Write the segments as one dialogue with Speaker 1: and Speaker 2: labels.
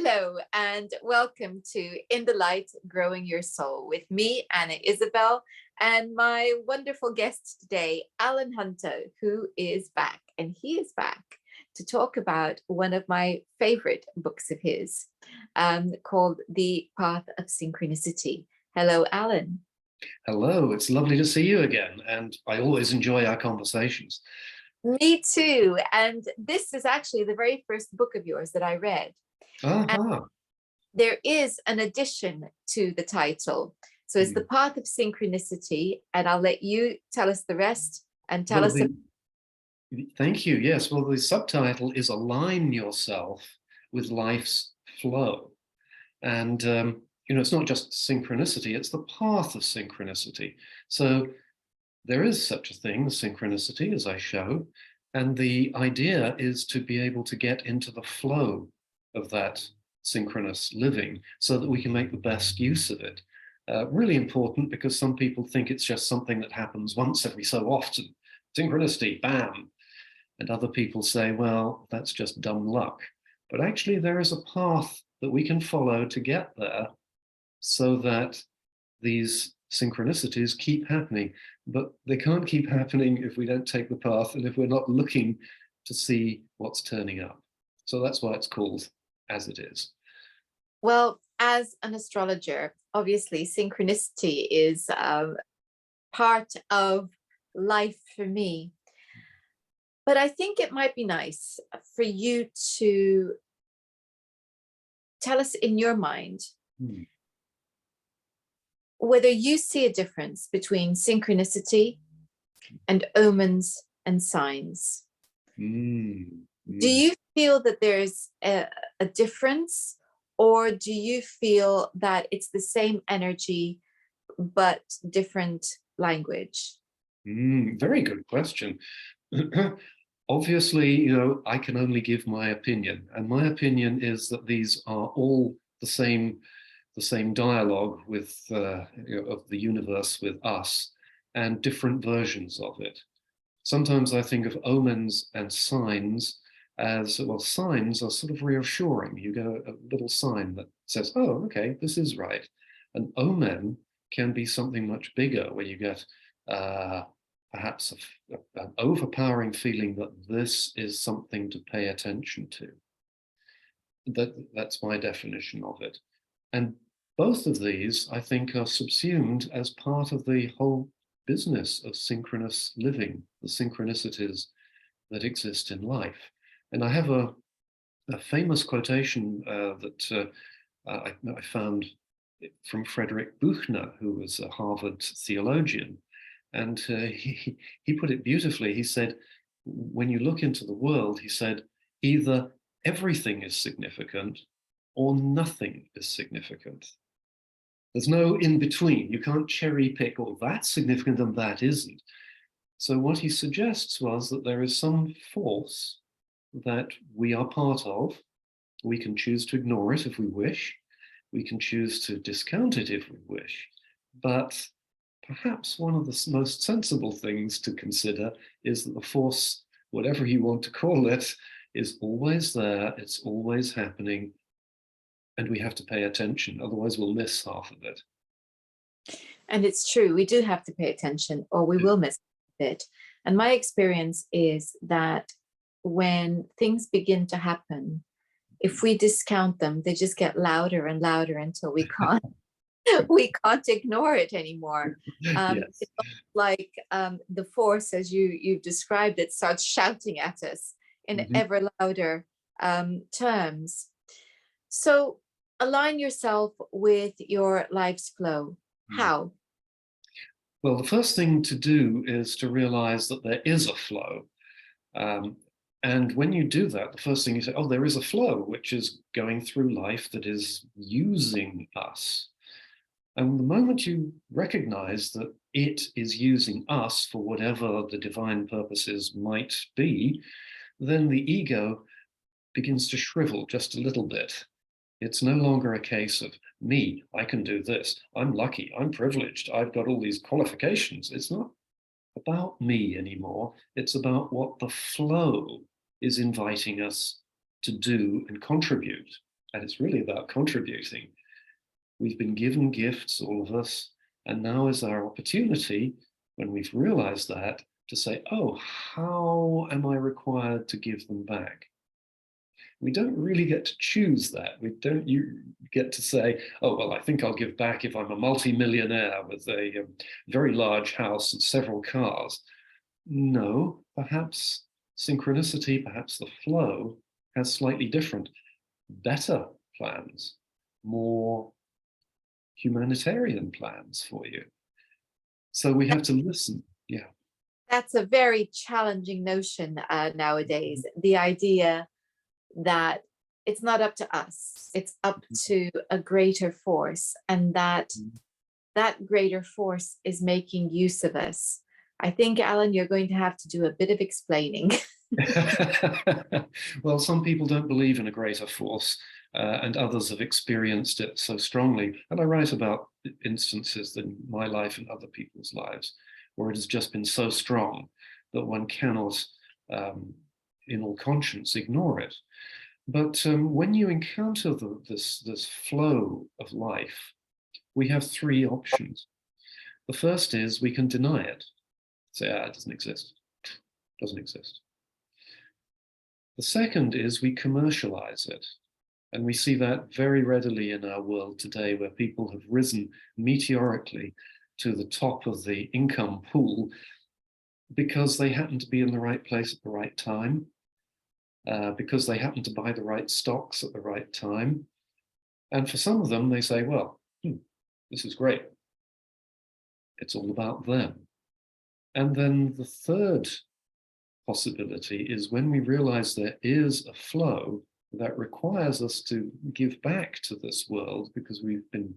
Speaker 1: Hello and welcome to In the Light, Growing Your Soul with me, Anna Isabel, and my wonderful guest today, Allan Hunter, who is back. And he is back to talk about one of my favorite books of his, called The Path of Synchronicity. Hello, Allan.
Speaker 2: Hello, it's lovely to see you again, and I always enjoy our conversations.
Speaker 1: Me too. And this is actually the very first book of yours that I read. And there is an addition to the title. So it's The Path of Synchronicity, and I'll let you tell us the rest and tell us.
Speaker 2: Thank you. Yes, well, the subtitle is Align Yourself with Life's Flow. And, it's not just synchronicity, it's the path of synchronicity. So there is such a thing, synchronicity, as I show, and the idea is to be able to get into the flow of that synchronous living so that we can make the best use of it. Really important, because some people think it's just something that happens once every so often. Synchronicity, bam. And other people say, well, that's just dumb luck. But actually there is a path that we can follow to get there so that these synchronicities keep happening. But they can't keep happening if we don't take the path and if we're not looking to see what's turning up. So that's why it's called as it is.
Speaker 1: Well, as an astrologer, obviously synchronicity is part of life for me. But I think it might be nice for you to tell us in your mind whether you see a difference between synchronicity and omens and signs. Do you feel that there's a difference, or do you feel that it's the same energy but different language?
Speaker 2: Very good question. Obviously, I can only give my opinion, and my opinion is that these are all the same dialogue with of the universe with us, and different versions of it. Sometimes I think of omens and signs as, well, signs are sort of reassuring. You get a little sign that says, oh, okay, this is right. An omen can be something much bigger, where you get perhaps an overpowering feeling that this is something to pay attention to. That's my definition of it. And both of these, I think, are subsumed as part of the whole business of synchronous living, the synchronicities that exist in life. And I have a famous quotation that I found from Frederick Buchner, who was a Harvard theologian. And he put it beautifully. He said, when you look into the world, he said, either everything is significant or nothing is significant. There's no in between. You can't cherry pick, oh, that's significant and that isn't. So what he suggests was that there is some force that we are part of. We can choose to ignore it if we wish. We can choose to discount it if we wish. But perhaps one of the most sensible things to consider is that the force, whatever you want to call it, is always there. It's always happening. And we have to pay attention, otherwise we'll miss half of it.
Speaker 1: And it's true, we do have to pay attention, or we will miss it. And my experience is that when things begin to happen, if we discount them, they just get louder and louder until we can't ignore it anymore.
Speaker 2: Yes.
Speaker 1: It's like the force, as you've described it, starts shouting at us in ever louder terms. So align yourself with your life's flow. How?
Speaker 2: Well, the first thing to do is to realize that there is a flow. And when you do that, the first thing you say, oh, there is a flow, which is going through life that is using us. And the moment you recognize that it is using us for whatever the divine purposes might be, then the ego begins to shrivel just a little bit. It's no longer a case of me, I can do this, I'm lucky, I'm privileged, I've got all these qualifications. It's not about me anymore. It's about what the flow is inviting us to do and contribute. And it's really about contributing. We've been given gifts, all of us, and now is our opportunity, when we've realized that, to say, oh, how am I required to give them back? We don't really get to choose that. You get to say, oh, well, I think I'll give back if I'm a multi-millionaire with a very large house and several cars. No, perhaps synchronicity, perhaps the flow has slightly different, better plans, more humanitarian plans for you. So we have to listen. Yeah.
Speaker 1: That's a very challenging notion nowadays. The idea that it's not up to us, it's up to a greater force, and that that greater force is making use of us. I think, Alan, you're going to have to do a bit of explaining.
Speaker 2: Well, some people don't believe in a greater force, and others have experienced it so strongly. And I write about instances in my life and other people's lives where it has just been so strong that one cannot, in all conscience, ignore it. But when you encounter this flow of life, we have three options. The first is we can deny it. Say, it doesn't exist. It doesn't exist. The second is we commercialize it. And we see that very readily in our world today, where people have risen meteorically to the top of the income pool because they happen to be in the right place at the right time, because they happen to buy the right stocks at the right time. And for some of them, they say, well, this is great. It's all about them. And then the third possibility is when we realize there is a flow that requires us to give back to this world, because we've been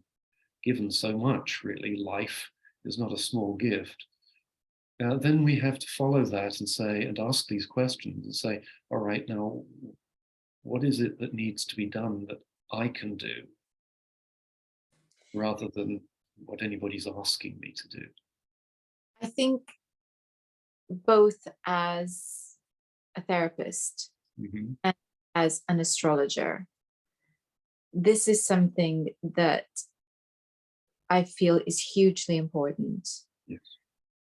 Speaker 2: given so much, really. Life is not a small gift. Then we have to follow that and say, and ask these questions and say, all right, now, what is it that needs to be done that I can do, rather than what anybody's asking me to do?
Speaker 1: I think both as a therapist and as an astrologer, this is something that I feel is hugely important.
Speaker 2: Yes.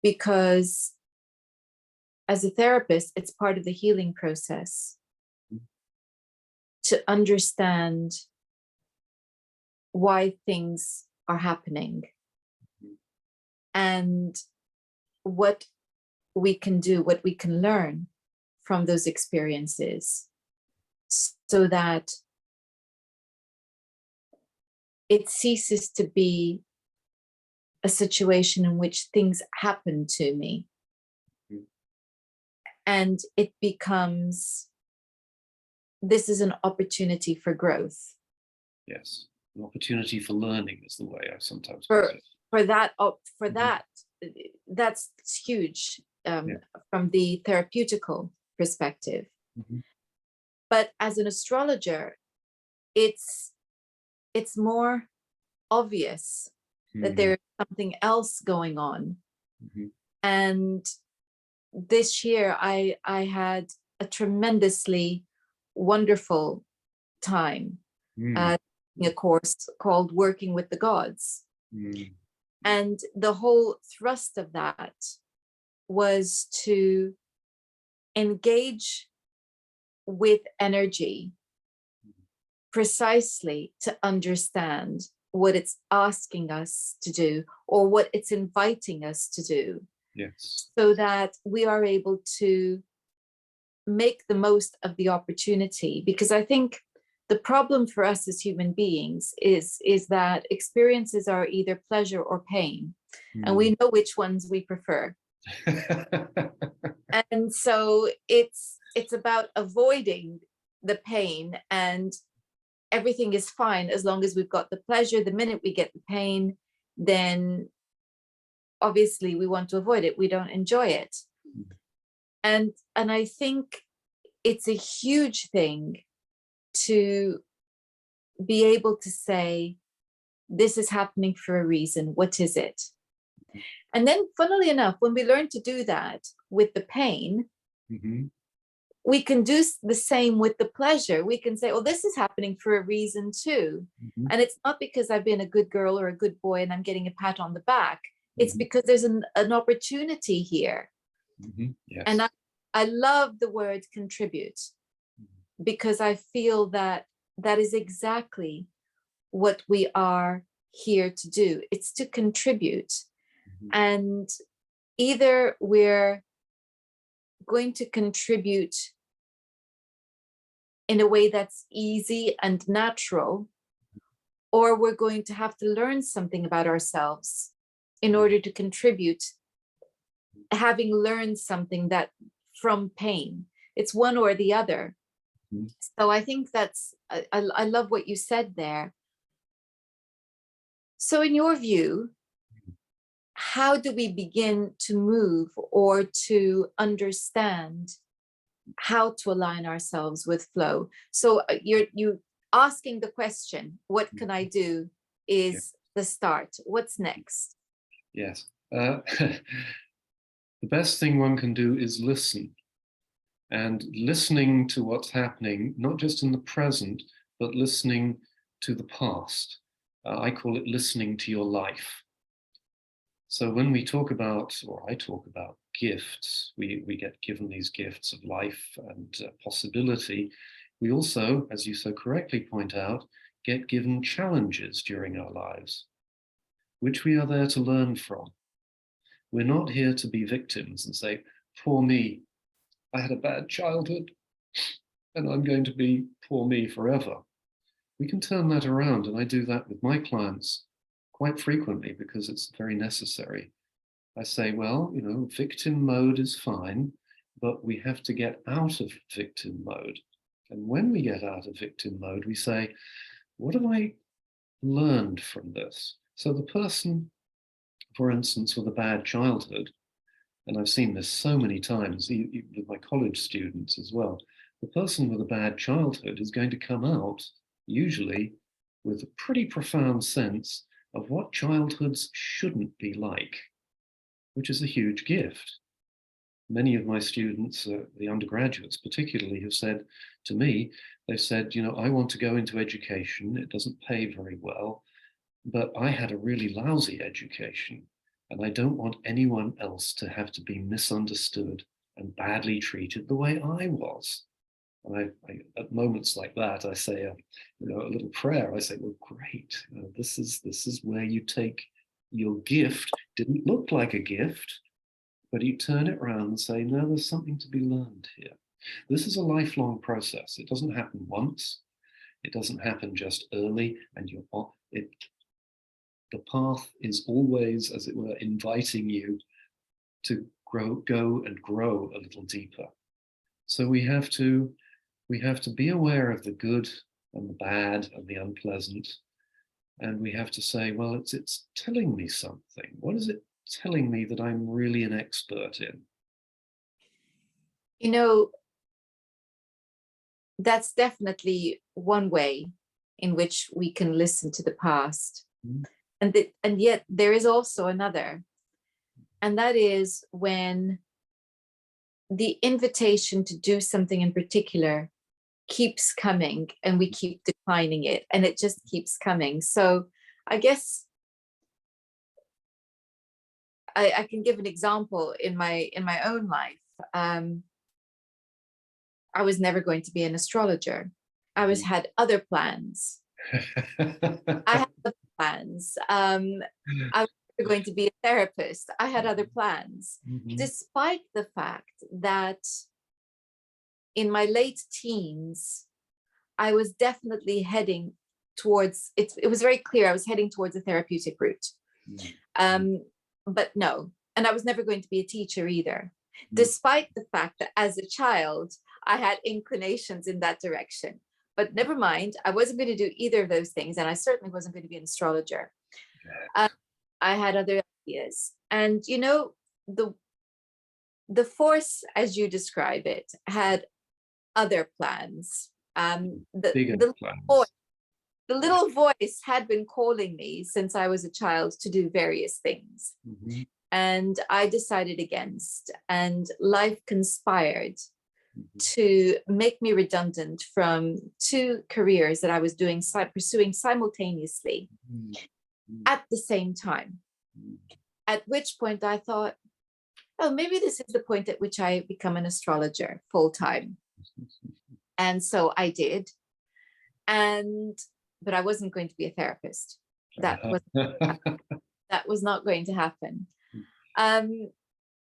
Speaker 1: Because as a therapist, it's part of the healing process to understand why things are happening and what we can do, what we can learn from those experiences, so that it ceases to be a situation in which things happen to me, and it becomes, this is an opportunity for growth.
Speaker 2: Yes, an opportunity for learning is the way I sometimes
Speaker 1: for
Speaker 2: put it.
Speaker 1: that that's huge from the therapeutical perspective. But as an astrologer, it's more obvious that there's something else going on. And this year I had a tremendously wonderful time in a course called Working with the Gods. And the whole thrust of that was to engage with energy precisely to understand what it's asking us to do, or what it's inviting us to do.
Speaker 2: Yes.
Speaker 1: So that we are able to make the most of the opportunity. Because I think the problem for us as human beings is that experiences are either pleasure or pain, and we know which ones we prefer. And so it's about avoiding the pain, and everything is fine as long as we've got the pleasure. The minute we get the pain, then obviously we want to avoid it. We don't enjoy it. And I think it's a huge thing to be able to say, this is happening for a reason. What is it? And then, funnily enough, when we learn to do that with the pain, we can do the same with the pleasure. We can say, oh, this is happening for a reason too.
Speaker 2: Mm-hmm.
Speaker 1: And it's not because I've been a good girl or a good boy and I'm getting a pat on the back. It's
Speaker 2: Mm-hmm.
Speaker 1: because there's an opportunity here.
Speaker 2: Mm-hmm. Yes.
Speaker 1: And I love the word contribute, because I feel that that is exactly what we are here to do. It's to contribute.
Speaker 2: Mm-hmm.
Speaker 1: And either we're going to contribute in a way that's easy and natural, or we're going to have to learn something about ourselves in order to contribute, having learned something that from pain. It's one or the other. Mm-hmm. So I think that's, I love what you said there. So in your view, how do we begin to move or to understand how to align ourselves with flow? So you asking the question, what can I do, is the start. What's next?
Speaker 2: Yes. The best thing one can do is listen. And listening to what's happening, not just in the present, but listening to the past. I call it listening to your life. So when we talk about, or I talk about gifts, we get given these gifts of life and possibility. We also, as you so correctly point out, get given challenges during our lives, which we are there to learn from. We're not here to be victims and say, poor me, I had a bad childhood and I'm going to be poor me forever. We can turn that around, and I do that with my clients quite frequently because it's very necessary. I say, well, you know, victim mode is fine, but we have to get out of victim mode. And when we get out of victim mode, we say, what have I learned from this? So the person, for instance, with a bad childhood, and I've seen this so many times with my college students as well, the person with a bad childhood is going to come out usually with a pretty profound sense of what childhoods shouldn't be like, which is a huge gift. Many of my students, the undergraduates particularly, have said to me, they've said, you know, I want to go into education. It doesn't pay very well, but I had a really lousy education, and I don't want anyone else to have to be misunderstood and badly treated the way I was. And I at moments like that, I say, a little prayer. I say, well, great. This is where you take your gift. Didn't look like a gift, but you turn it around and say, no, there's something to be learned here. This is a lifelong process. It doesn't happen once. It doesn't happen just early, and the path is always, as it were, inviting you to go and grow a little deeper. So we have to be aware of the good and the bad and the unpleasant. And we have to say, well, it's telling me something. What is it telling me that I'm really an expert in?
Speaker 1: You know, that's definitely one way in which we can listen to the past. Mm-hmm. And yet there is also another. And that is when the invitation to do something in particular keeps coming and we keep declining it, and it just keeps coming. So I guess I can give an example in my own life. I was never going to be an astrologer. I had other plans. I had other plans. I was never going to be a therapist. I had other plans, despite the fact that in my late teens, I was definitely heading towards, it was very clear I was heading towards a therapeutic route. But no, and I was never going to be a teacher either, despite the fact that as a child, I had inclinations in that direction. But never mind, I wasn't going to do either of those things, and I certainly wasn't going to be an astrologer. I had other ideas. And, you know, the force, as you describe it, had other plans. The little voice had been calling me since I was a child to do various things. And I decided against, and life conspired to make me redundant from two careers that I was pursuing simultaneously at the same time. At which point I thought, oh, maybe this is the point at which I become an astrologer full time. And so I did. But I wasn't going to be a therapist. That was not going to happen.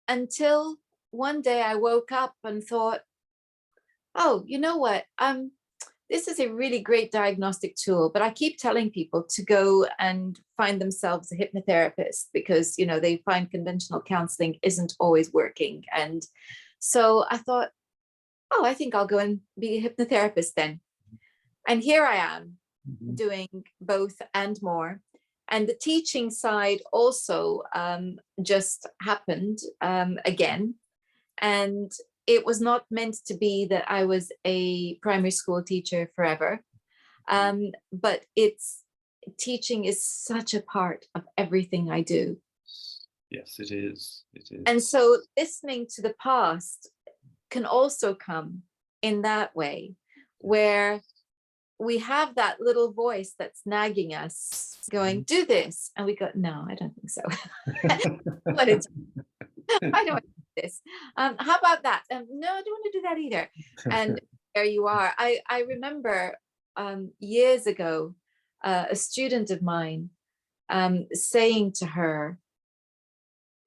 Speaker 1: Until one day I woke up and thought, oh, you know what? This is a really great diagnostic tool, but I keep telling people to go and find themselves a hypnotherapist because, they find conventional counseling isn't always working. And so I thought, oh, I think I'll go and be a hypnotherapist then. And here I am doing both and more. And the teaching side also just happened again. And it was not meant to be that I was a primary school teacher forever. But teaching is such a part of everything I do.
Speaker 2: Yes, it is. It is.
Speaker 1: And so listening to the past can also come in that way, where we have that little voice that's nagging us going, do this. And we go, no, I don't think so. I don't want to do this. How about that? No, I don't want to do that either. And there you are. I remember years ago, a student of mine saying to her,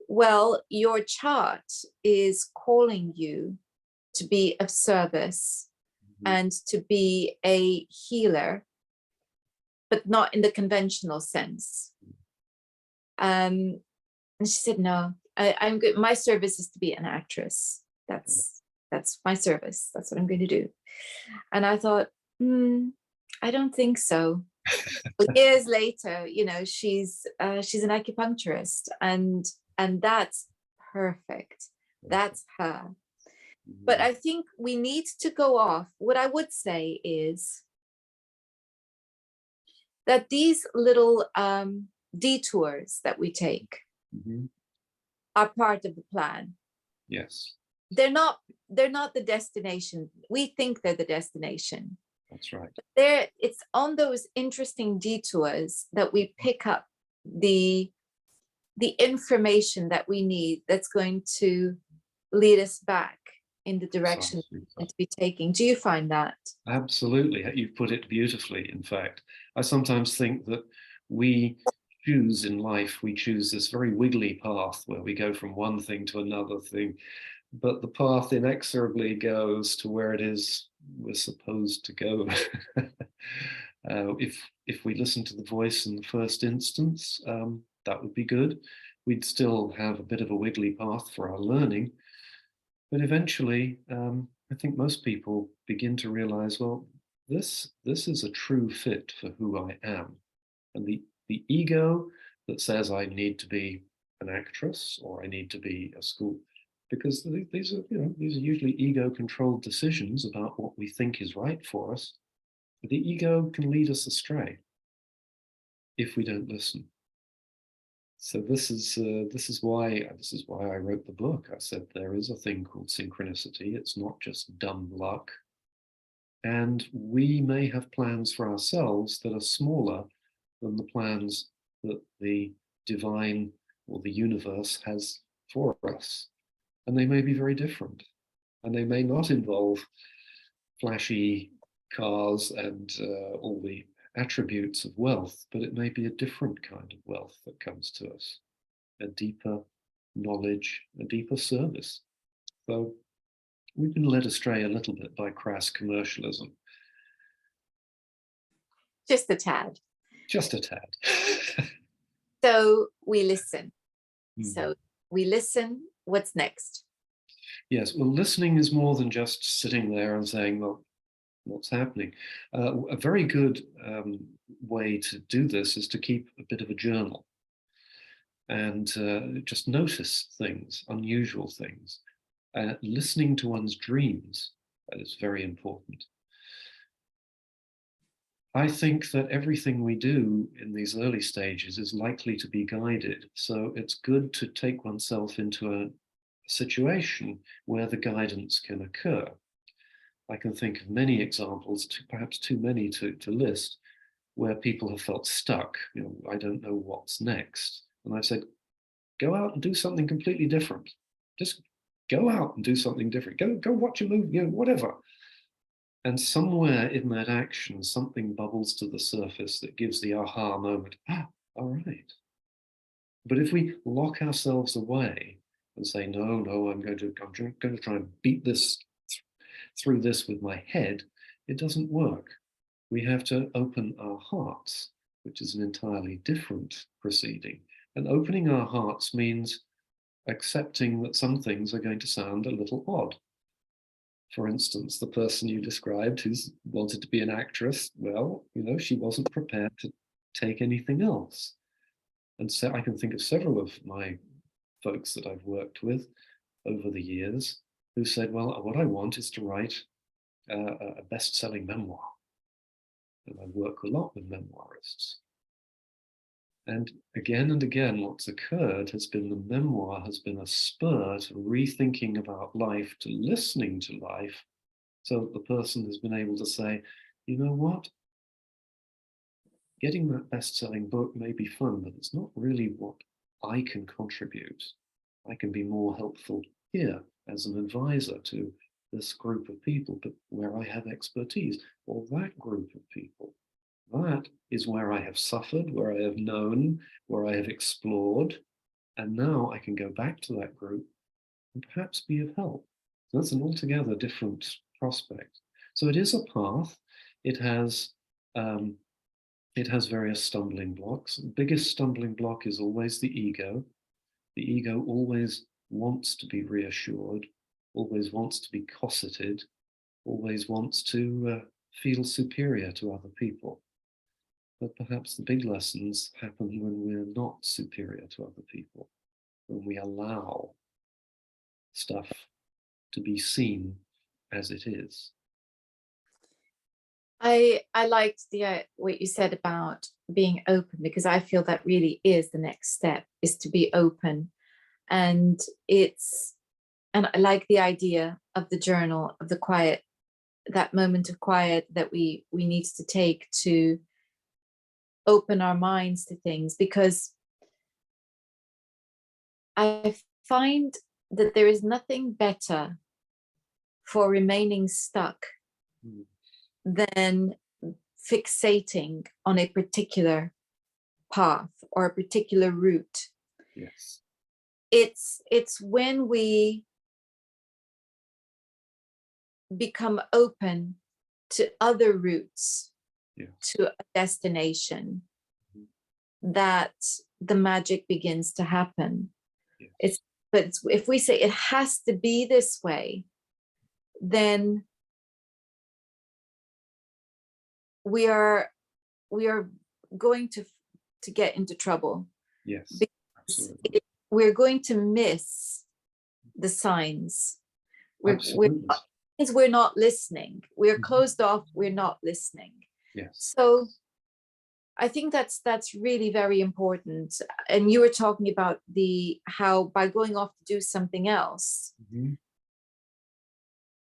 Speaker 1: well, your chart is calling you to be of service and to be a healer, but not in the conventional sense. And she said, no, I'm good. My service is to be an actress. That's my service. That's what I'm going to do. And I thought, I don't think so. Years later, she's an acupuncturist, and that's perfect. That's her. But I think we need to go off. What I would say is that these little detours that we take are part of the plan.
Speaker 2: Yes.
Speaker 1: They're not the destination. We think they're the destination.
Speaker 2: That's right.
Speaker 1: But it's on those interesting detours that we pick up the information that we need that's going to lead us back in the direction we need to be taking. Do you find that?
Speaker 2: Absolutely. You've put it beautifully, in fact. I sometimes think that we choose in life, we choose this very wiggly path where we go from one thing to another thing, but the path inexorably goes to where it is we're supposed to go. If we listen to the voice in the first instance, that would be good. We'd still have a bit of a wiggly path for our learning. But eventually, I think most people begin to realize, well, this is a true fit for who I am. And the ego that says I need to be an actress or I need to be a school, because these are usually ego-controlled decisions about what we think is right for us. The ego can lead us astray if we don't listen. So this is why I wrote the book. I said there is a thing called synchronicity. It's not just dumb luck. And we may have plans for ourselves that are smaller than the plans that the divine or the universe has for us. And they may be very different. And they may not involve flashy cars and all the attributes of wealth, but it may be a different kind of wealth that comes to us, a deeper knowledge, a deeper service. So we've been led astray a little bit by crass commercialism.
Speaker 1: Just a tad.
Speaker 2: Just a tad.
Speaker 1: So we listen. So we listen. What's next?
Speaker 2: Yes, well, listening is more than just sitting there and saying, well, what's happening? A very good way to do this is to keep a bit of a journal and just notice things, unusual things. Listening to one's dreams, that is very important. I think that everything we do in these early stages is likely to be guided. So it's good to take oneself into a situation where the guidance can occur. I can think of many examples, perhaps too many to list, where people have felt stuck. I don't know what's next. And I've said, go out and do something completely different. Just go out and do something different. Go watch a movie, whatever. And somewhere in that action, something bubbles to the surface that gives the aha moment. All right. But if we lock ourselves away and say, no, I'm going to try and beat this through this with my head, it doesn't work. We have to open our hearts, which is an entirely different proceeding. And opening our hearts means accepting that some things are going to sound a little odd. For instance, the person you described who's wanted to be an actress, well, she wasn't prepared to take anything else. And so I can think of several of my folks that I've worked with over the years who said, well, what I want is to write a best-selling memoir. And I work a lot with memoirists. And again, what's occurred has been the memoir has been a spur to rethinking about life, to listening to life, so that the person has been able to say, you know what? Getting that best-selling book may be fun, but it's not really what I can contribute. I can be more helpful here as an advisor to this group of people, but where I have expertise, or that group of people. That is where I have suffered, where I have known, where I have explored, and now I can go back to that group and perhaps be of help. So that's an altogether different prospect. So it is a path. It has various stumbling blocks. The biggest stumbling block is always the ego. The ego always wants to be reassured, always wants to be cosseted, always wants to feel superior to other people. But perhaps the big lessons happen when we're not superior to other people, when we allow stuff to be seen as it is.
Speaker 1: I liked what you said about being open, because I feel that really is the next step, is to be open. And I like the idea of the journal, of the quiet, that moment of quiet that we need to take to open our minds to things, because I find that there is nothing better for remaining stuck than fixating on a particular path or a particular route.
Speaker 2: Yes.
Speaker 1: It's when we become open to other routes,
Speaker 2: yes,
Speaker 1: to a destination, that the magic begins to happen.
Speaker 2: Yes.
Speaker 1: But if we say it has to be this way, then we are going to get into trouble.
Speaker 2: Yes,
Speaker 1: because we're going to miss the signs. We're not listening. We're closed off. We're not listening.
Speaker 2: Yes.
Speaker 1: So I think that's really very important. And you were talking about how by going off to do something else,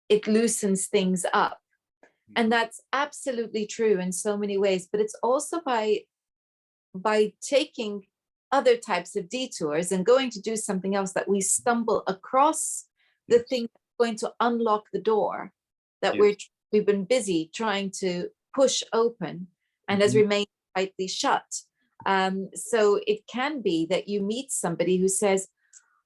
Speaker 1: it loosens things up. And that's absolutely true in so many ways. But it's also by taking other types of detours and going to do something else that we stumble across the thing that's going to unlock the door that we've been busy trying to push open and has remained tightly shut. So it can be that you meet somebody who says,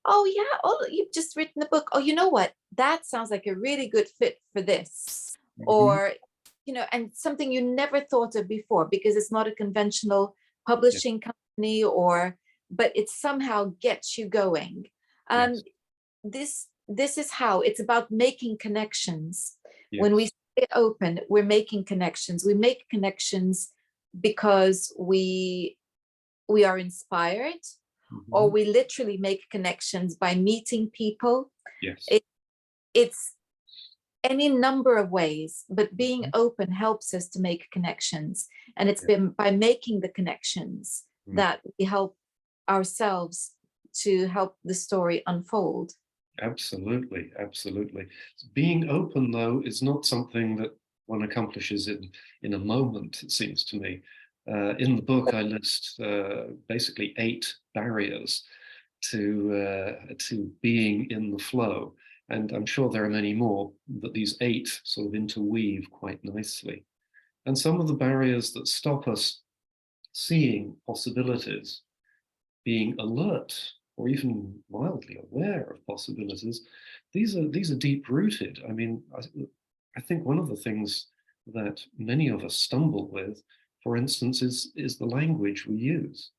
Speaker 1: oh yeah, you've just written a book. Oh, you know what? That sounds like a really good fit for this. Or, and something you never thought of before, because it's not a conventional publishing company, but it somehow gets you going. This is how it's about making connections. When we stay open, we're making connections. We make connections because we are inspired, or we literally make connections by meeting people. It's any number of ways, but being open helps us to make connections. And it's been by making the connections that we help ourselves to help the story unfold.
Speaker 2: Absolutely, absolutely. Being open, though, is not something that one accomplishes in a moment, it seems to me. In the book, I list basically 8 barriers to being in the flow, and I'm sure there are many more, but these 8 sort of interweave quite nicely. And some of the barriers that stop us seeing possibilities, being alert or even mildly aware of possibilities, these are deep rooted. I mean, I think one of the things that many of us stumble with, for instance, is the language we use.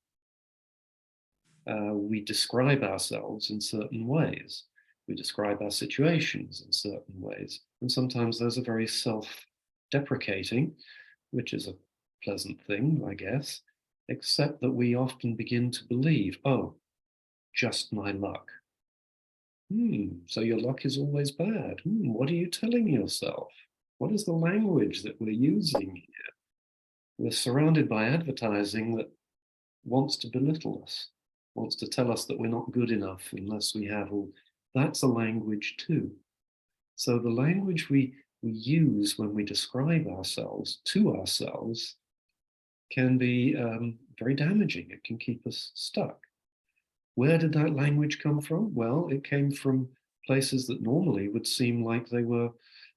Speaker 2: We describe ourselves in certain ways. We describe our situations in certain ways, and sometimes those are very self-deprecating, which is a pleasant thing, I guess, except that we often begin to believe, oh, just my luck. So your luck is always bad. What are you telling yourself? What is the language that we're using here? We're surrounded by advertising that wants to belittle us, wants to tell us that we're not good enough unless we have all. That's a language too. So the language we use when we describe ourselves to ourselves can be very damaging. It can keep us stuck. Where did that language come from? Well, it came from places that normally would seem like they were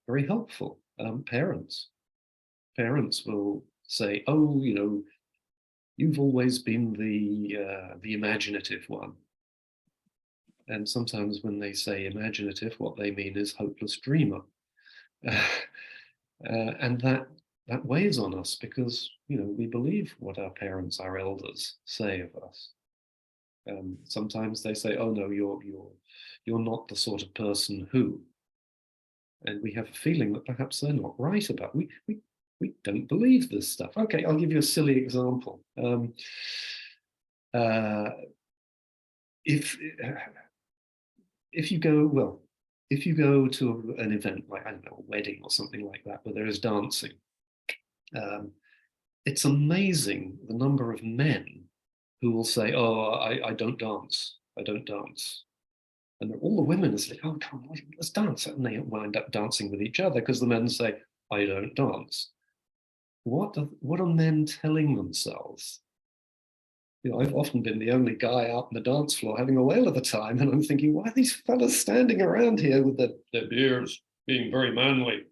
Speaker 2: very helpful. Parents. Parents will say, oh, you've always been the imaginative one. And sometimes when they say imaginative, what they mean is hopeless dreamer. And that weighs on us because, we believe what our parents, our elders say of us. Sometimes they say, "Oh no, you're not the sort of person who," and we have a feeling that perhaps they're not right about. We don't believe this stuff. Okay, I'll give you a silly example. Uh, if if you go well, if you go to an event like, I don't know, a wedding or something like that, where there is dancing, it's amazing the number of men who will say, "Oh, I don't dance. I don't dance." And all the women are saying, "Oh, come on, let's dance." And they wind up dancing with each other because the men say, "I don't dance." What are men telling themselves? I've often been the only guy out on the dance floor having a whale of a time, and I'm thinking, why are these fellas standing around here with their beards being very manly?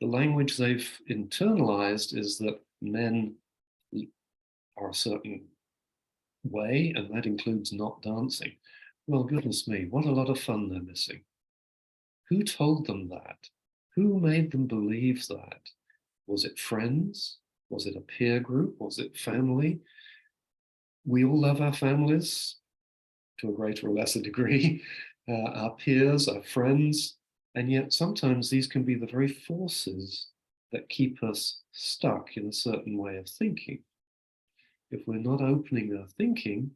Speaker 2: The language they've internalized is that men are a certain way, and that includes not dancing. Well, goodness me, what a lot of fun they're missing. Who told them that? Who made them believe that? Was it friends? Was it a peer group? Was it family? We all love our families to a greater or lesser degree, our peers, our friends, and yet sometimes these can be the very forces that keep us stuck in a certain way of thinking. If we're not opening our thinking,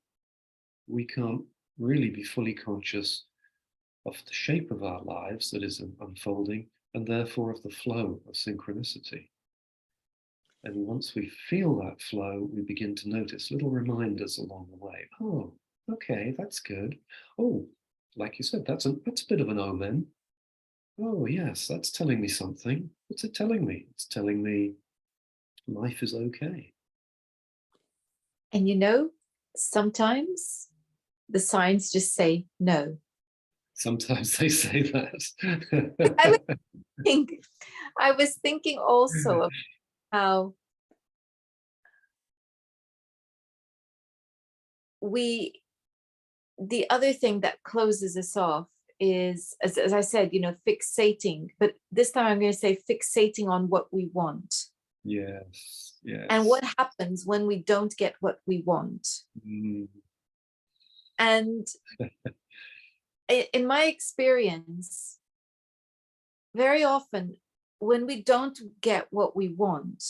Speaker 2: we can't really be fully conscious of the shape of our lives that is unfolding, and therefore of the flow of synchronicity. And once we feel that flow, we begin to notice little reminders along the way. Oh, okay, that's good. Oh, like you said, that's a bit of an omen. Oh, yes, that's telling me something. What's it telling me? It's telling me life is okay.
Speaker 1: And sometimes the signs just say no.
Speaker 2: Sometimes they say
Speaker 1: I was
Speaker 2: that.
Speaker 1: thinking, I was thinking also of how the other thing that closes us off is, as I said, fixating, but this time I'm going to say fixating on what we want.
Speaker 2: Yes, yes.
Speaker 1: And what happens when we don't get what we want. And in my experience, very often when we don't get what we want,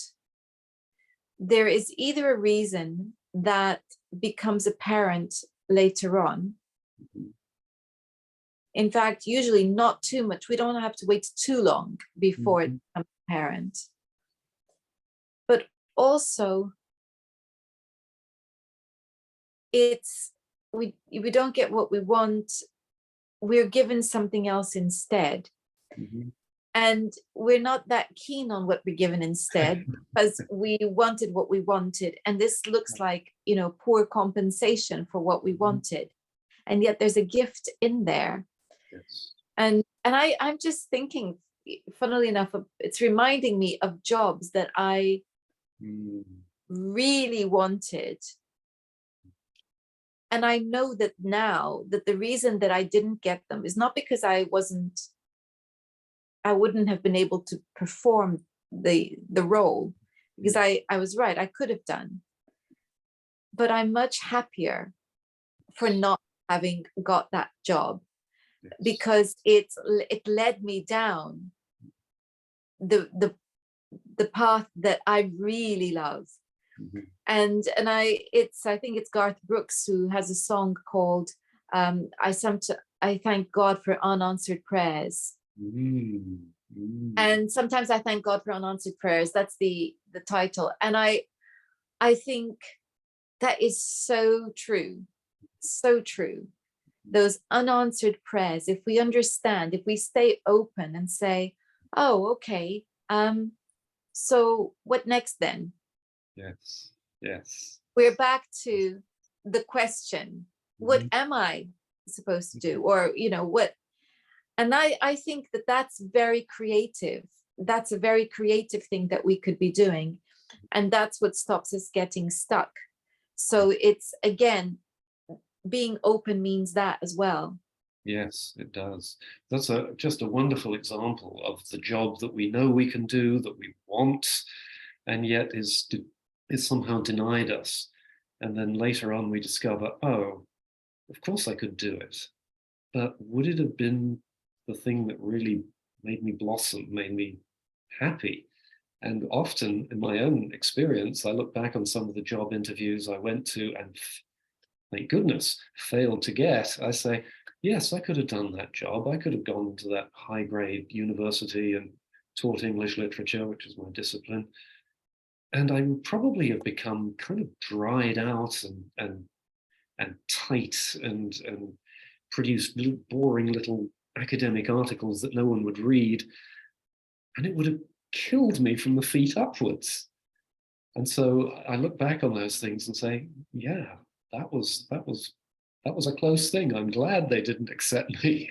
Speaker 1: there is either a reason that becomes apparent later on. In fact, usually not too much. We don't have to wait too long before it becomes apparent. But also, we don't get what we want we're given something else instead.
Speaker 2: Mhm.
Speaker 1: And we're not that keen on what we're given instead because we wanted what we wanted. And this looks like, poor compensation for what we wanted. And yet there's a gift in there.
Speaker 2: Yes.
Speaker 1: And I'm just thinking, funnily enough, it's reminding me of jobs that I really wanted. And I know that now that the reason that I didn't get them is not because I wouldn't have been able to perform the role, because I was right, I could have done. But I'm much happier for not having got that job, because it led me down the path that I really love. And I think it's Garth Brooks who has a song called I thank God for unanswered prayers. And sometimes I thank God for unanswered prayers. That's the title. And I think that is so true. So true. Those unanswered prayers, if we understand, if we stay open and say, oh, okay, so what next then?
Speaker 2: Yes. Yes.
Speaker 1: We're back to the question, what am I supposed to do? Or, what? And I think that that's very creative. That's a very creative thing that we could be doing. And that's what stops us getting stuck. So it's, again, being open means that as well.
Speaker 2: Yes, it does. That's just a wonderful example of the job that we know we can do, that we want, and yet is somehow denied us. And then later on we discover, oh, of course I could do it. But would it have been the thing that really made me blossom, made me happy? And often in my own experience, I look back on some of the job interviews I went to and thank goodness failed to get. I say, yes, I could have done that job. I could have gone to that high grade university and taught English literature, which is my discipline. And I would probably have become kind of dried out and tight and produced little boring little academic articles that no one would read. And it would have killed me from the feet upwards. And so I look back on those things and say, yeah, that was a close thing. I'm glad they didn't accept me.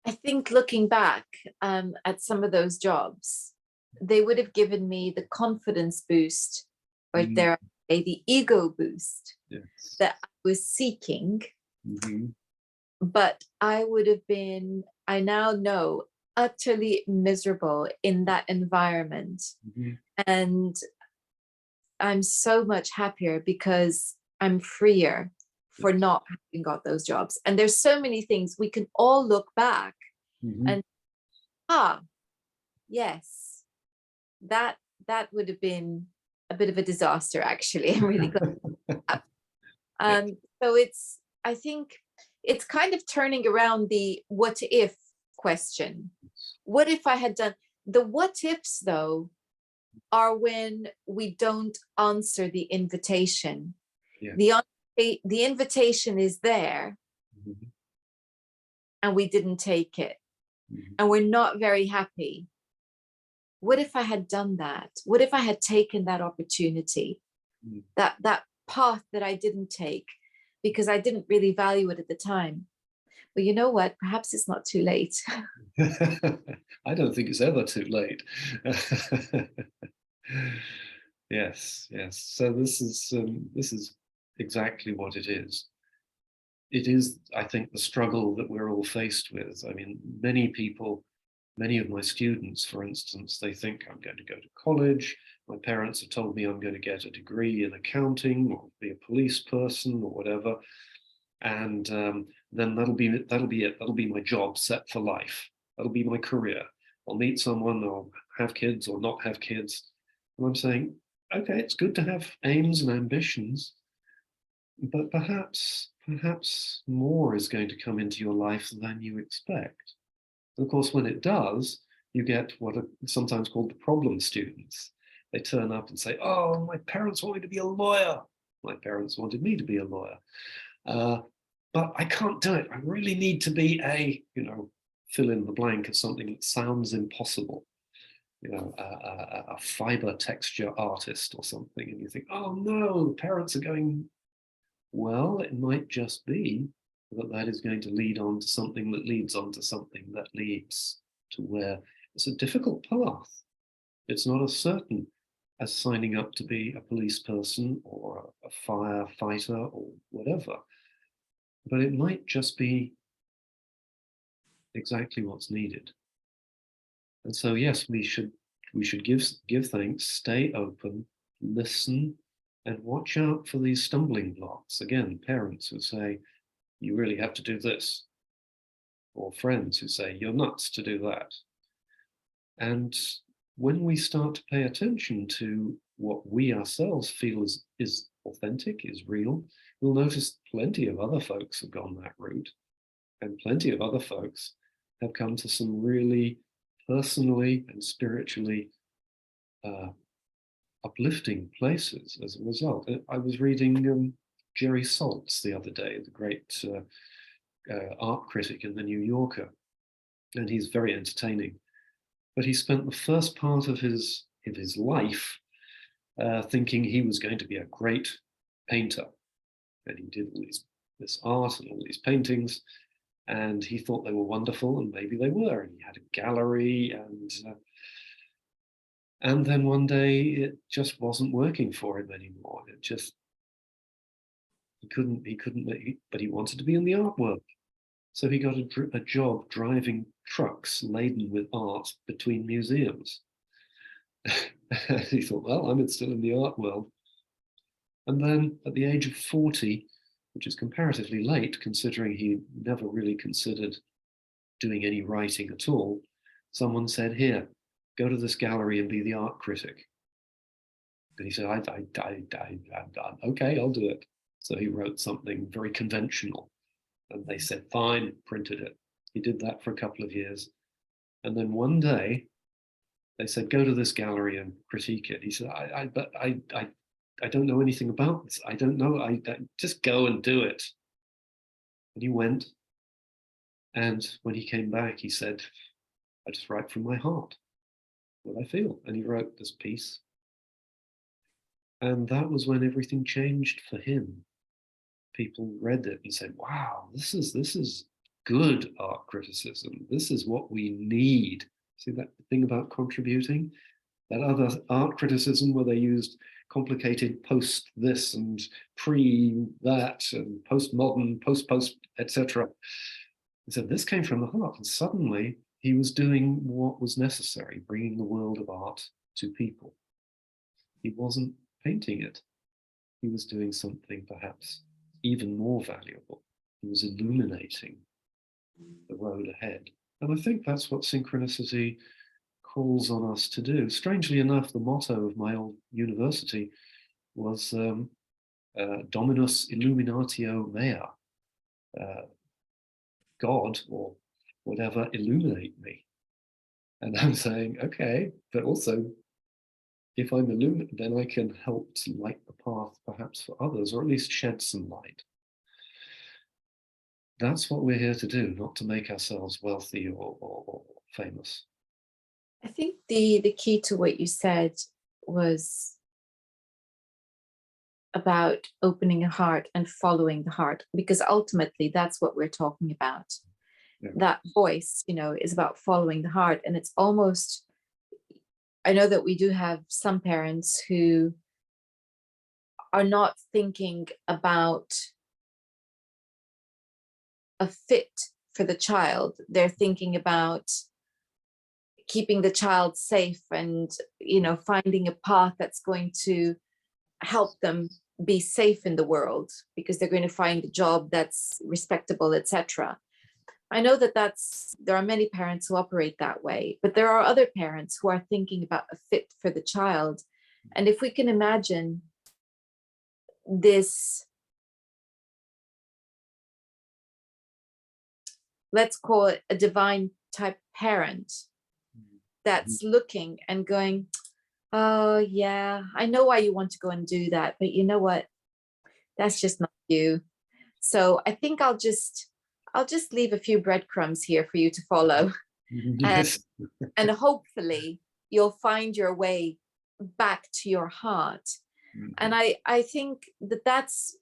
Speaker 1: I think looking back at some of those jobs, they would have given me the confidence boost, or the ego boost that I was seeking. But I would have been, I now know, utterly miserable in that environment. And I'm so much happier because I'm freer for not having got those jobs. And there's so many things we can all look back and yes, that would have been a bit of a disaster, actually. I'm really glad. So I think it's kind of turning around the what if question. What if I had done the what ifs, though, are when we don't answer the invitation. The invitation is there and we didn't take it, and we're not very happy. What if I had done that? What if I had taken that opportunity, that path that I didn't take because I didn't really value it at the time? Well, you know what? Perhaps it's not too late.
Speaker 2: I don't think it's ever too late. Yes. So this is exactly what it is. It is, I think, the struggle that we're all faced with. I mean, many people, many of my students, for instance, they think I'm going to go to college. My parents have told me I'm going to get a degree in accounting or be a police person or whatever. And then that'll be it. That'll be my job set for life. That'll be my career. I'll meet someone, I'll have kids or not have kids. And I'm saying, okay, it's good to have aims and ambitions, but perhaps more is going to come into your life than you expect. And of course, when it does, you get what are sometimes called the problem students. They turn up and say, oh, my parents want me to be a lawyer. My parents wanted me to be a lawyer. but I can't do it. I really need to be a, fill in the blank of something that sounds impossible, a fiber texture artist or something. And you think, oh no, parents are going, well, it might just be that is going to lead on to something that leads on to something that leads to where it's a difficult path. It's not as certain as signing up to be a police person or a firefighter or whatever, but it might just be exactly what's needed. And so, yes, we should give thanks, stay open, listen, and watch out for these stumbling blocks. Again, parents who say, you really have to do this, or friends who say, you're nuts to do that. And when we start to pay attention to what we ourselves feel is authentic, is real, we'll notice plenty of other folks have gone that route, and plenty of other folks have come to some really personally and spiritually uplifting places as a result. I was reading Jerry Saltz the other day, the great art critic in the New Yorker, and he's very entertaining. But he spent the first part of his life thinking he was going to be a great painter, and he did all this art and all these paintings, and he thought they were wonderful, and maybe they were, and he had a gallery, and then one day it just wasn't working for him anymore. It just he couldn't, but he wanted to be in the art world. So he got a job driving trucks laden with art between museums. He thought, well, I'm still in the art world. And then at the age of 40, which is comparatively late, considering he never really considered doing any writing at all, someone said, here, go to this gallery and be the art critic. And he said, okay, I'll do it. So he wrote something very conventional. And they said, fine, printed it. He did that for a couple of years. And then one day, they said, go to this gallery and critique it. He said, I don't know anything about this. I don't know. I just go and do it. And he went. And when he came back, he said, I just write from my heart what I feel. And he wrote this piece. And that was when everything changed for him. People read it and said, wow, this is good art criticism. This is what we need. See that thing about contributing? That other art criticism where they used complicated post this and pre that and postmodern, post, etc. He said this came from the heart, and suddenly he was doing what was necessary, bringing the world of art to people. He wasn't painting it. He was doing something perhaps even more valuable. He was illuminating the road ahead. And I think that's what synchronicity calls on us to do. Strangely enough, the motto of my old university was Dominus Illuminatio Mea, God or whatever, illuminate me. And I'm saying, okay, but also if I'm illuminated, then I can help to light the path perhaps for others, or at least shed some light. That's what we're here to do, not to make ourselves wealthy or famous.
Speaker 1: I think the key to what you said was about opening a heart and following the heart, because ultimately that's what we're talking about. Yeah. That voice, is about following the heart. And it's almost, I know that we do have some parents who are not thinking about a fit for the child. They're thinking about keeping the child safe and, finding a path that's going to help them be safe in the world because they're going to find a job that's respectable, etc. I know that there are many parents who operate that way, but there are other parents who are thinking about a fit for the child. And if we can imagine this, let's call it a divine type parent that's looking and going, oh yeah, I know why you want to go and do that, but you know what? That's just not you. So I think I'll just leave a few breadcrumbs here for you to follow. And,
Speaker 2: Yes.
Speaker 1: and hopefully you'll find your way back to your heart. And I think that that's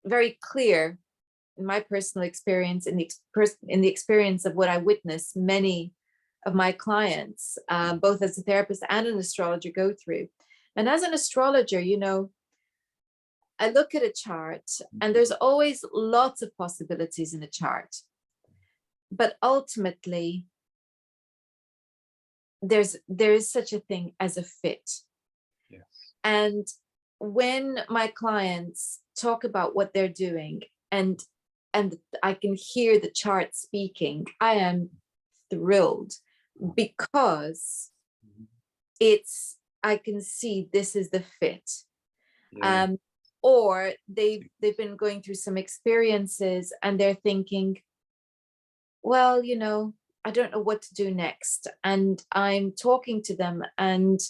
Speaker 1: very clear in my personal experience, in the experience of what I witness many of my clients, both as a therapist and an astrologer, go through. And as an astrologer, you know, I look at a chart and there's always lots of possibilities in a chart. But ultimately, there is such a thing as a fit.
Speaker 2: Yes.
Speaker 1: And when my clients talk about what they're doing and I can hear the chart speaking, I am thrilled because I can see this is the fit.
Speaker 2: Yeah.
Speaker 1: Or they've been going through some experiences and they're thinking, well, you know, I don't know what to do next. And I'm talking to them and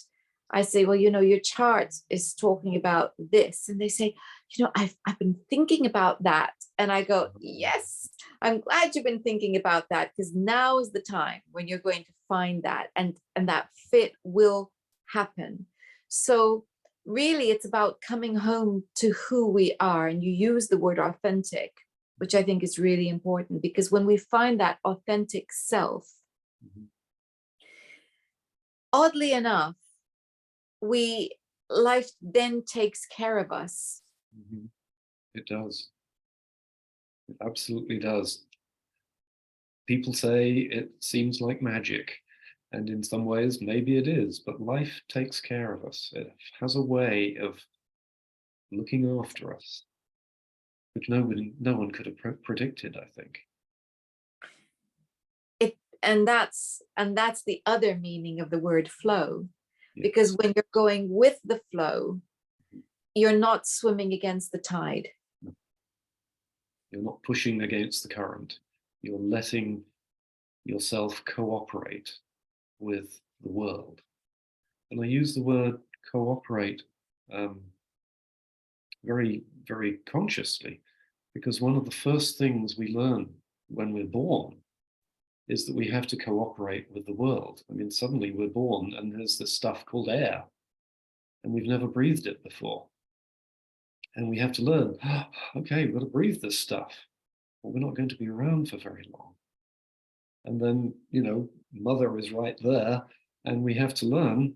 Speaker 1: I say, well, you know, your chart is talking about this. And they say, you know, I've been thinking about that. And I go, yes, I'm glad you've been thinking about that, because now is the time when you're going to find that, and that fit will happen. So really it's about coming home to who we are. And you use the word authentic, which I think is really important, because when we find that authentic self, oddly enough, life then takes care of us.
Speaker 2: It does. It absolutely does. People say it seems like magic, and in some ways maybe it is, but life takes care of us. It has a way of looking after us, which no one could have predicted, I think.
Speaker 1: And that's the other meaning of the word flow.
Speaker 2: Yes.
Speaker 1: Because when you're going with the flow, you're not swimming against the tide.
Speaker 2: You're not pushing against the current. You're letting yourself cooperate with the world. And I use the word cooperate very, very consciously, because one of the first things we learn when we're born is that we have to cooperate with the world. I mean, suddenly we're born and there's this stuff called air, and we've never breathed it before. And we have to learn, okay, we've got to breathe this stuff, but we're not going to be around for very long. And then, you know, mother is right there, and we have to learn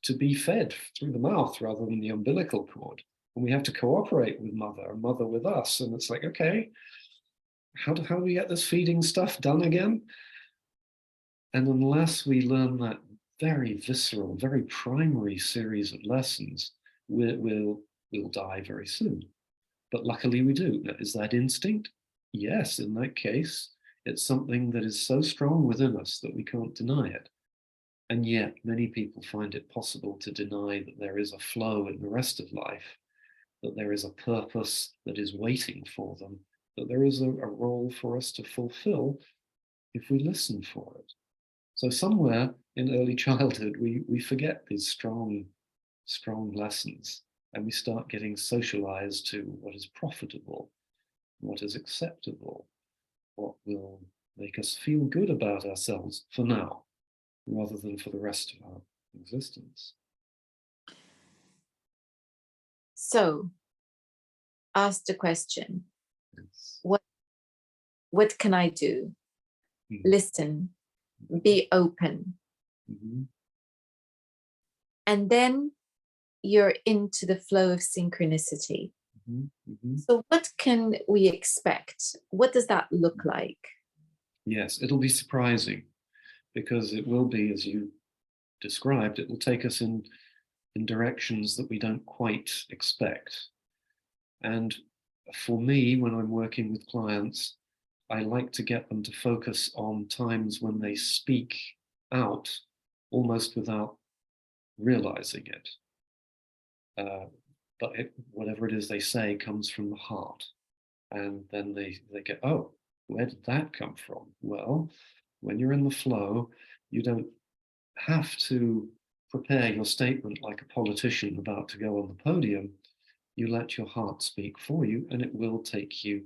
Speaker 2: to be fed through the mouth rather than the umbilical cord. And we have to cooperate with mother and mother with us. And it's like, okay, how do we get this feeding stuff done again? And unless we learn that very visceral, very primary series of lessons, we'll die very soon. But luckily we do. Is that instinct? Yes, in that case, it's something that is so strong within us that we can't deny it. And yet many people find it possible to deny that there is a flow in the rest of life, that there is a purpose that is waiting for them, that there is a role for us to fulfill if we listen for it. So somewhere in early childhood, we forget these strong lessons, and we start getting socialized to what is profitable, what is acceptable, what will make us feel good about ourselves for now, rather than for the rest of our existence.
Speaker 1: So, ask the question,
Speaker 2: Yes.
Speaker 1: what can I do? Listen, be open. And then you're into the flow of synchronicity. So what can we expect? What does that look like?
Speaker 2: Yes, it'll be surprising, because it will be, as you described, it will take us in directions that we don't quite expect. And for me, when I'm working with clients, I like to get them to focus on times when they speak out almost without realizing it. But whatever it is they say comes from the heart. And then they get, oh, where did that come from? Well, when you're in the flow, you don't have to prepare your statement like a politician about to go on the podium. you let your heart speak for you, and it will take you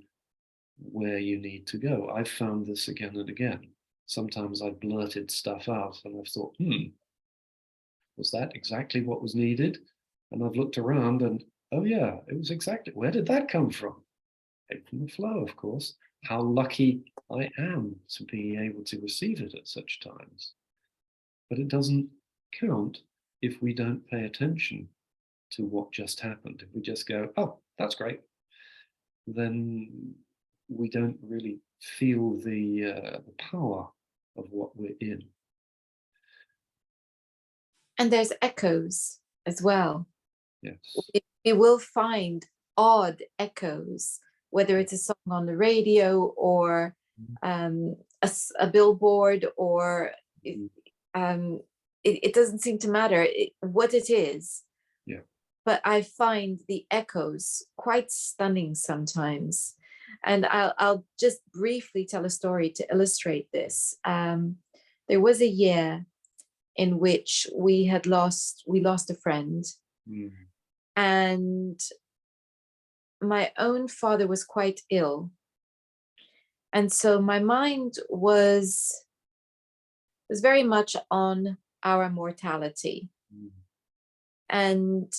Speaker 2: where you need to go. I've found this again and again. Sometimes I blurted stuff out and I've thought, was that exactly what was needed? And I've looked around and, oh yeah, it was exactly, where did that come from? Came from the flow, of course. How lucky I am to be able to receive it at such times. But it doesn't count if we don't pay attention to what just happened. If we just go, oh, that's great, then we don't really feel the power of what we're in.
Speaker 1: And there's echoes as well.
Speaker 2: Yes.
Speaker 1: We will find odd echoes, whether it's a song on the radio or a billboard, or it doesn't seem to matter what it is.
Speaker 2: Yeah.
Speaker 1: But I find the echoes quite stunning sometimes. And I'll just briefly tell a story to illustrate this. There was a year in which we lost a friend. And my own father was quite ill. And so my mind was very much on our mortality. And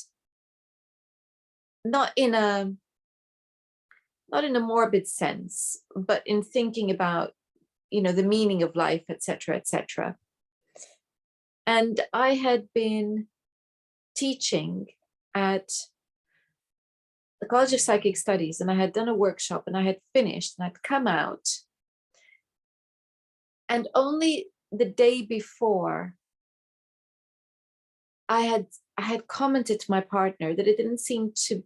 Speaker 1: not in a morbid sense, but in thinking about, the meaning of life, etc., etc. And I had been teaching at the College of Psychic Studies, and I had done a workshop, and I had finished, and I'd come out. And only the day before, I had commented to my partner that it didn't seem to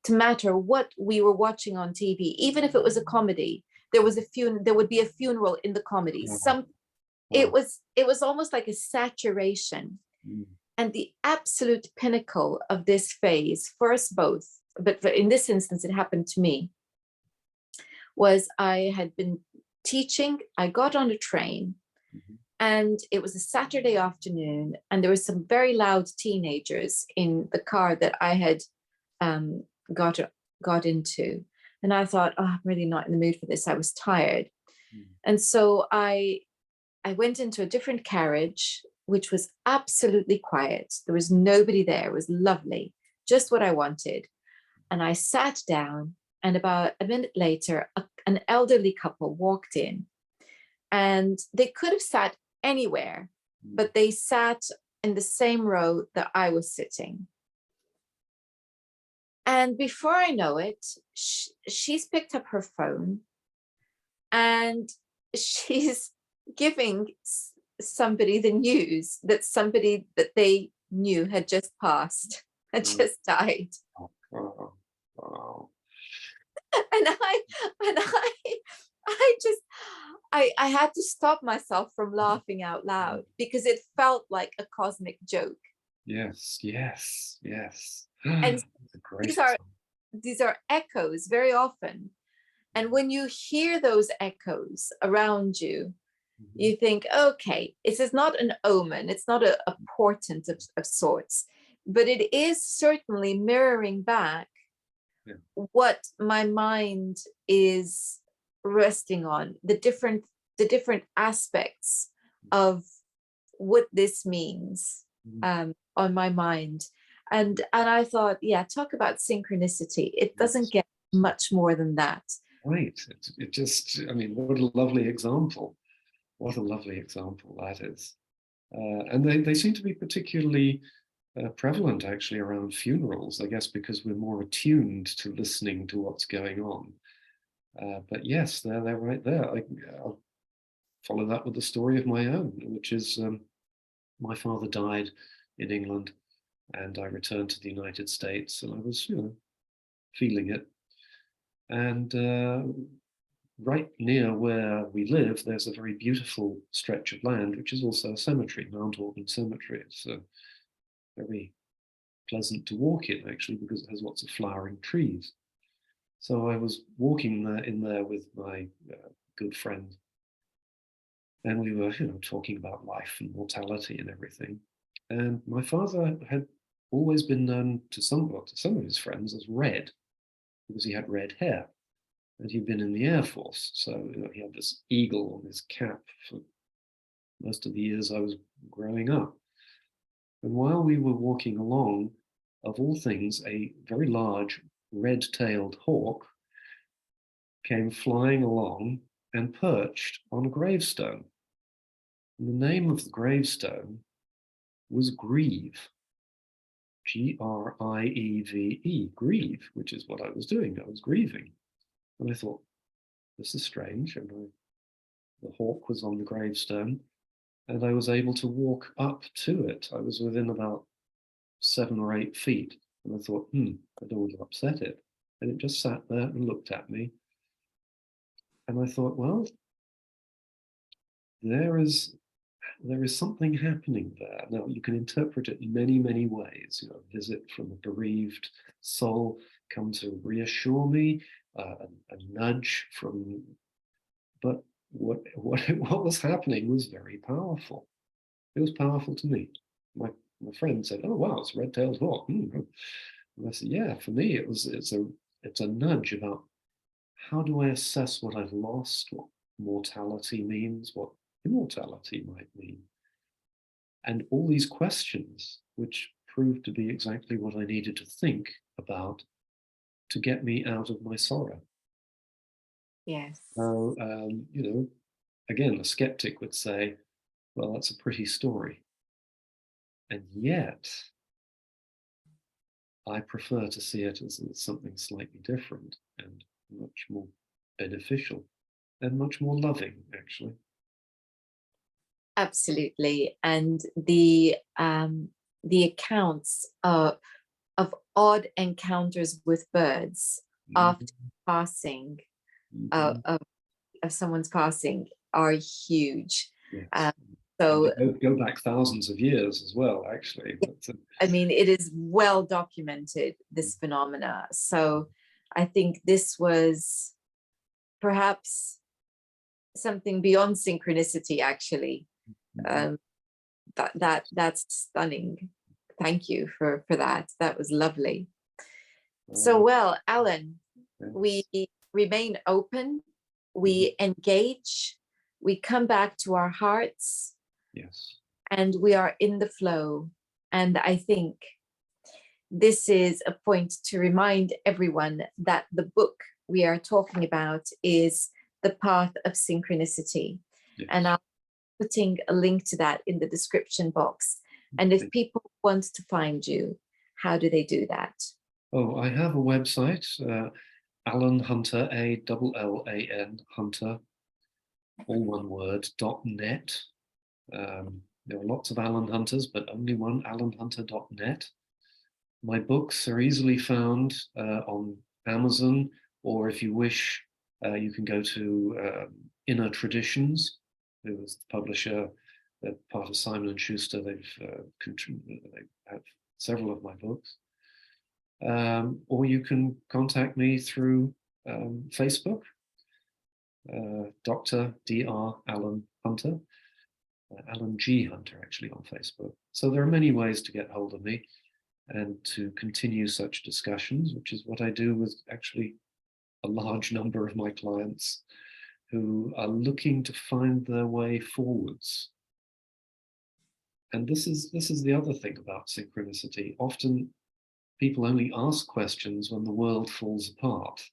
Speaker 1: matter what we were watching on TV, even if it was a comedy. There would be a funeral in the comedy. It was almost like a saturation. And the absolute pinnacle of this phase, for us both, but in this instance, it happened to me, was I had been teaching. I got on a train, and it was a Saturday afternoon, and there were some very loud teenagers in the car that I had got into. And I thought, oh, I'm really not in the mood for this. I was tired. And so I went into a different carriage, which was absolutely quiet. There was nobody there. It was lovely, just what I wanted. And I sat down, and about a minute later, an elderly couple walked in, and they could have sat anywhere, but they sat in the same row that I was sitting. And before I know it, she's picked up her phone, and she's giving somebody the news that somebody that they knew had just passed, had just died. And I had to stop myself from laughing out loud, because it felt like a cosmic joke.
Speaker 2: Yes.
Speaker 1: And these are echoes very often. And when you hear those echoes around you, you think, okay, this is not an omen. It's not a portent of sorts, but it is certainly mirroring back what my mind is resting on, the different aspects of what this means on my mind. And I thought, yeah, talk about synchronicity. It doesn't get much more than that.
Speaker 2: Right. It just, I mean, what a lovely example. What a lovely example that is. And they seem to be particularly prevalent actually around funerals, I guess, because we're more attuned to listening to what's going on. But yes, they're right there. I'll follow that with the story of my own, which is my father died in England, and I returned to the United States, and I was, feeling it. And right near where we live, there's a very beautiful stretch of land, which is also a cemetery, Mount Auburn Cemetery. It's very pleasant to walk in, actually, because it has lots of flowering trees. So I was walking in there with my good friend, and we were, talking about life and mortality and everything. And my father had always been known to some of his friends as Red, because he had red hair. And he'd been in the Air Force. So he had this eagle on his cap for most of the years I was growing up. And while we were walking along, of all things, a very large red-tailed hawk came flying along and perched on a gravestone. And the name of the gravestone was Grieve. Grieve, grieve, which is what I was doing. I was grieving. And I thought, this is strange. And the hawk was on the gravestone, and I was able to walk up to it. I was within about 7 or 8 feet. And I thought, I don't want to upset it. And it just sat there and looked at me. And I thought, well, there is something happening there. Now, you can interpret it in many, many ways. A visit from a bereaved soul come to reassure me, a nudge from, but what was happening was very powerful. It was powerful to me. My friend said, "Oh wow, it's a red-tailed hawk." And I said, "Yeah, for me, it's a nudge about how do I assess what I've lost, what mortality means, what immortality might mean, and all these questions, which proved to be exactly what I needed to think about to get me out of my sorrow."
Speaker 1: Yes.
Speaker 2: Now, again, a skeptic would say, "Well, that's a pretty story," and yet I prefer to see it as something slightly different and much more beneficial and much more loving, actually.
Speaker 1: Absolutely. And the accounts of odd encounters with birds after passing,
Speaker 2: Mhm.
Speaker 1: of someone's passing, are huge.
Speaker 2: Yes. And
Speaker 1: So,
Speaker 2: they go back thousands of years as well, actually.
Speaker 1: yeah,
Speaker 2: But,
Speaker 1: I mean, it is well documented, this phenomena. So I think this was perhaps something beyond synchronicity, actually.
Speaker 2: Mhm.
Speaker 1: Um, that's stunning. Thank you for that. That was lovely. So,
Speaker 2: Uh,
Speaker 1: well, Alan, we
Speaker 2: yes.
Speaker 1: remain open,
Speaker 2: Mhm.
Speaker 1: we engage, we come back to our hearts,
Speaker 2: Yes.
Speaker 1: and we are in the flow. And I think this is a point to remind everyone that the book we are talking about is The Path of Synchronicity. And
Speaker 2: Yes.
Speaker 1: I'll be putting a link to that in the description box. And if people want to find you, how do they do that?
Speaker 2: Oh, I have a website, Allan Hunter, ALLAN Hunter, all one word, .net. There are lots of Allan Hunters, but only one, allanhunter.net. My books are easily found on Amazon, or if you wish, you can go to Inner Traditions, who is the publisher. They're part of Simon and Schuster. They have several of my books. Or you can contact me through Facebook, Dr. Dr. Allan Hunter, Allan G. Hunter, actually, on Facebook. So there are many ways to get hold of me and to continue such discussions, which is what I do with actually a large number of my clients who are looking to find their way forwards. And this is the other thing about synchronicity. Often people only ask questions when the world falls apart.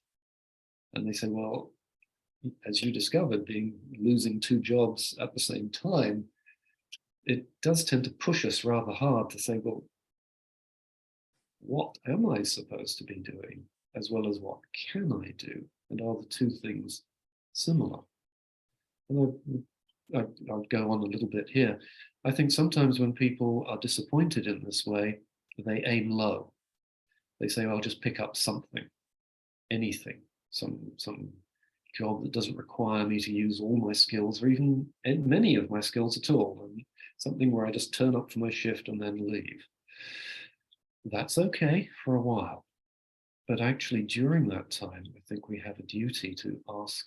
Speaker 2: And they say, well, as you discovered, losing 2 jobs at the same time, it does tend to push us rather hard to say, well, what am I supposed to be doing, as well as what can I do? And are the two things similar? And I'll go on a little bit here. I think sometimes when people are disappointed in this way, they aim low. They say, I'll just pick up something, anything, some job that doesn't require me to use all my skills or even many of my skills at all, and something where I just turn up for my shift and then leave. That's okay for a while. But actually, during that time, I think we have a duty to ask,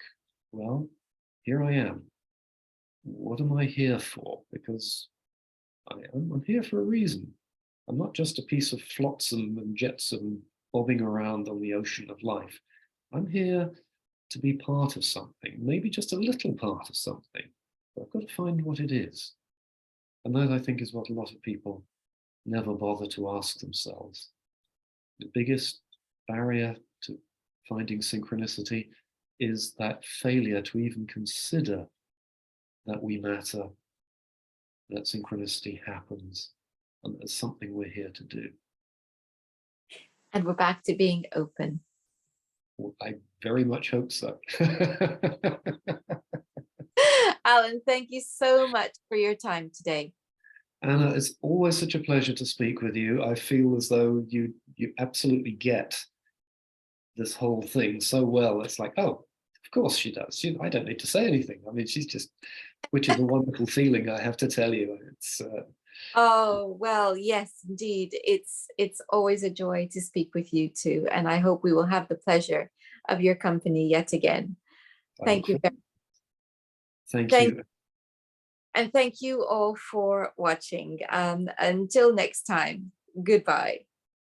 Speaker 2: well, here I am. What am I here for? Because I'm here for a reason. I'm not just a piece of flotsam and jetsam bobbing around on the ocean of life. I'm here to be part of something, maybe just a little part of something. But I've got to find what it is. And that, I think, is what a lot of people never bother to ask themselves. The biggest barrier to finding synchronicity is that failure to even consider that we matter, that synchronicity happens, and there's something we're here to do.
Speaker 1: And we're back to being open.
Speaker 2: Well, I very much hope so.
Speaker 1: Allan, thank you so much for your time today.
Speaker 2: Anna, it's always such a pleasure to speak with you. I feel as though you absolutely get this whole thing so well. It's like, oh, of course she does. I don't need to say anything. I mean, she's just, which is a wonderful feeling, I have to tell you. It's
Speaker 1: oh, well, yes, indeed. It's always a joy to speak with you too. And I hope we will have the pleasure of your company yet again. Thank you.
Speaker 2: Thank you.
Speaker 1: And thank you all for watching. Until next time, goodbye.